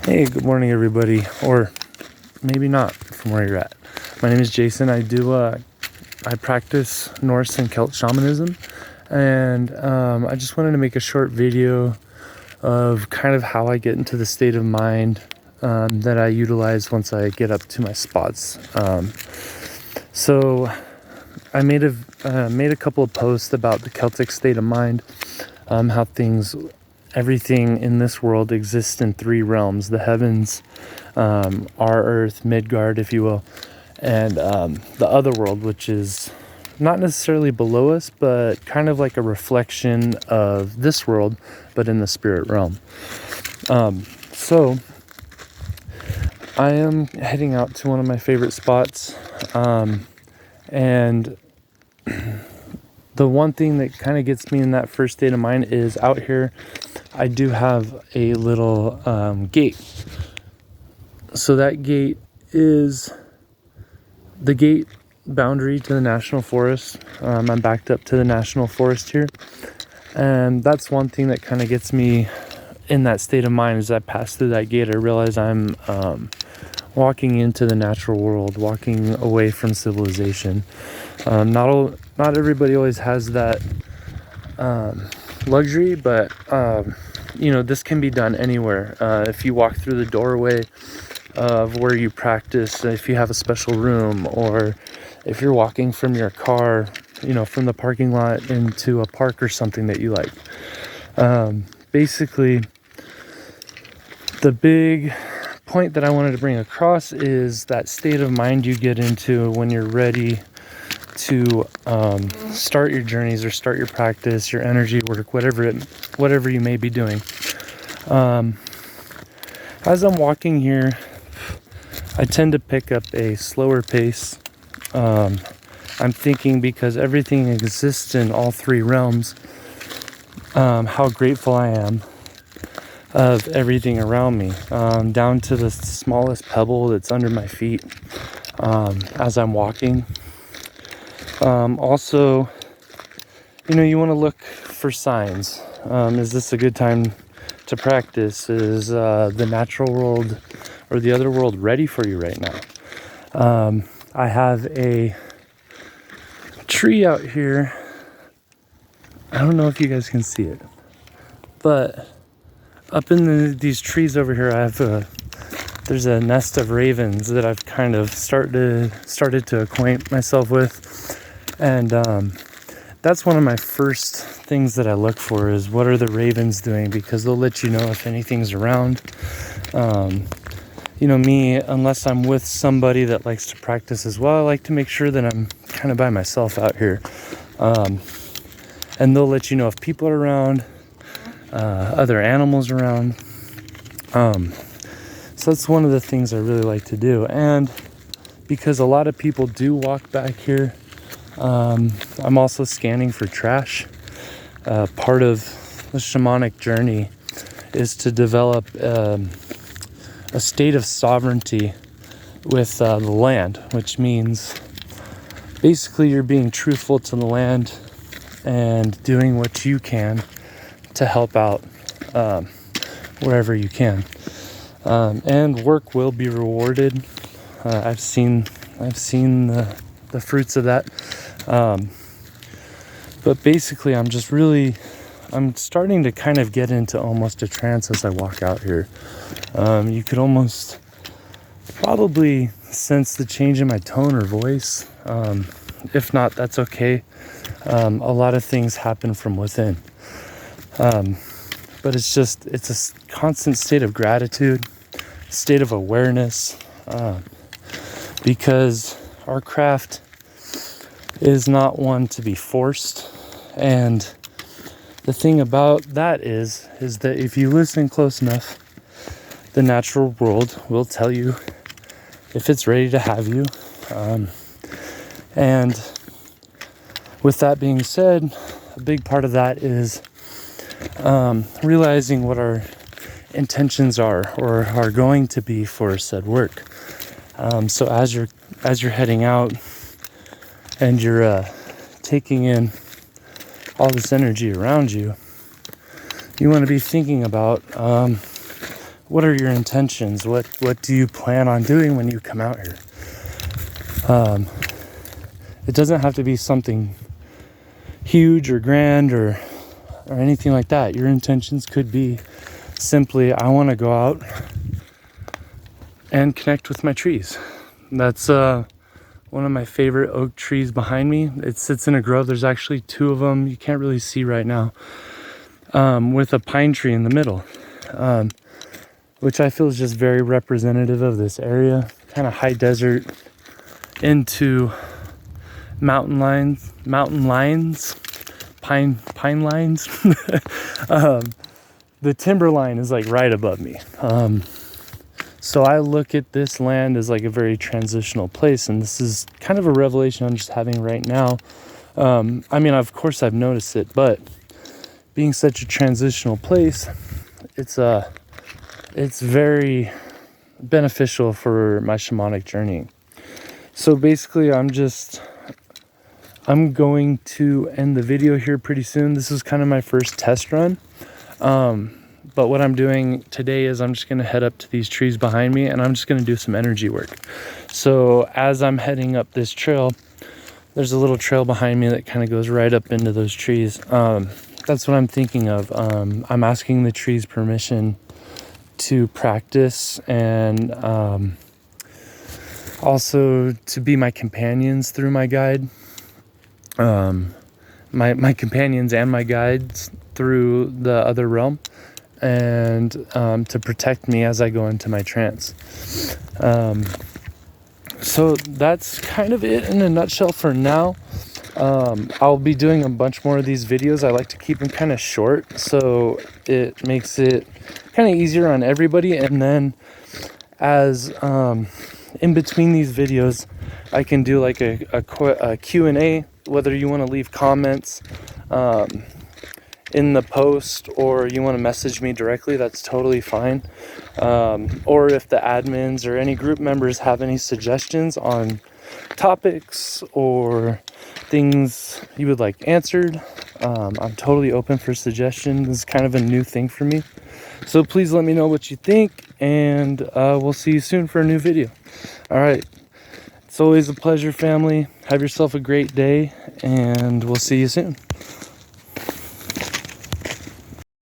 Hey, good morning, everybody, or maybe not from where you're at. My name is Jason. I practice Norse and Celt shamanism, and I just wanted to make a short video of kind of how I get into the state of mind that I utilize once I get up to my spots. So I made a couple of posts about the Celtic state of mind, how everything in this world exists in three realms: the heavens, our earth, Midgard, if you will, and the other world, which is not necessarily below us, but kind of like a reflection of this world, but in the spirit realm. So I am heading out to one of my favorite spots, and the one thing that kind of gets me in that first state of mind is out here I do have a little gate. So that gate is the gate boundary to the national forest. I'm backed up to the national forest here, and that's one thing that kind of gets me in that state of mind. As I pass through that gate, I realize I'm walking into the natural world, walking away from civilization. Not everybody always has that luxury, but this can be done anywhere. If you walk through the doorway of where you practice, if you have a special room, or if you're walking from your car, from the parking lot into a park or something that you like. Basically, the big point that I wanted to bring across is that state of mind you get into when you're ready to start your journeys or start your practice, your energy work, whatever you may be doing. As I'm walking here, I tend to pick up a slower pace. I'm thinking, because everything exists in all three realms, how grateful I am of everything around me, down to the smallest pebble that's under my feet as I'm walking. Also, you want to look for signs. Is this a good time to practice? Is the natural world or the other world ready for you right now? I have a tree out here. I don't know if you guys can see it, but up in these trees over here, there's a nest of ravens that I've kind of started to acquaint myself with, and that's one of my first things that I look for, is what are the ravens doing, because they'll let you know if anything's around. Me, unless I'm with somebody that likes to practice as well, I like to make sure that I'm kind of by myself out here, and they'll let you know if people are around, other animals around. So that's one of the things I really like to do. And because a lot of people do walk back here, I'm also scanning for trash. Part of the shamanic journey is to develop a state of sovereignty with the land, which means basically you're being truthful to the land and doing what you can to help out wherever you can, and work will be rewarded. I've seen the fruits of that, but basically I'm starting to kind of get into almost a trance as I walk out here. You could almost probably sense the change in my tone or voice. If not, that's okay. A lot of things happen from within. But it's a constant state of gratitude, state of awareness, because our craft is not one to be forced. And the thing about that is that if you listen close enough, the natural world will tell you if it's ready to have you. And with that being said, a big part of that is realizing what our intentions are or are going to be for said work. So as you're heading out and you're taking in all this energy around you, you want to be thinking about what are your intentions? What do you plan on doing when you come out here? It doesn't have to be something huge or grand or anything like that. Your intentions could be simply, I want to go out and connect with my trees. That's one of my favorite oak trees behind me. It sits in a grove. There's actually two of them. You can't really see right now, with a pine tree in the middle, which I feel is just very representative of this area. Kind of high desert into mountain lines, pine lines. The timber line is like right above me. So I look at this land as like a very transitional place, and this is kind of a revelation I'm just having right now. I mean, of course I've noticed it, but being such a transitional place, it's very beneficial for my shamanic journey. So basically I'm going to end the video here pretty soon. This is kind of my first test run. But what I'm doing today is I'm just going to head up to these trees behind me, and I'm just going to do some energy work. So as I'm heading up this trail, there's a little trail behind me that kind of goes right up into those trees. That's what I'm thinking of. I'm asking the trees permission to practice, and also to be my companions through my guide. My companions and my guides through the other realm, and to protect me as I go into my trance. So that's kind of it in a nutshell for now. I'll be doing a bunch more of these videos. I like to keep them kind of short, so it makes it kind of easier on everybody. And then as in between these videos, I can do like a Q&A, whether you want to leave comments in the post or you want to message me directly, that's totally fine. Or if the admins or any group members have any suggestions on topics or things you would like answered, I'm totally open for suggestions. This is kind of a new thing for me. So please let me know what you think, and we'll see you soon for a new video. All right. It's always a pleasure, family. Have yourself a great day, and we'll see you soon.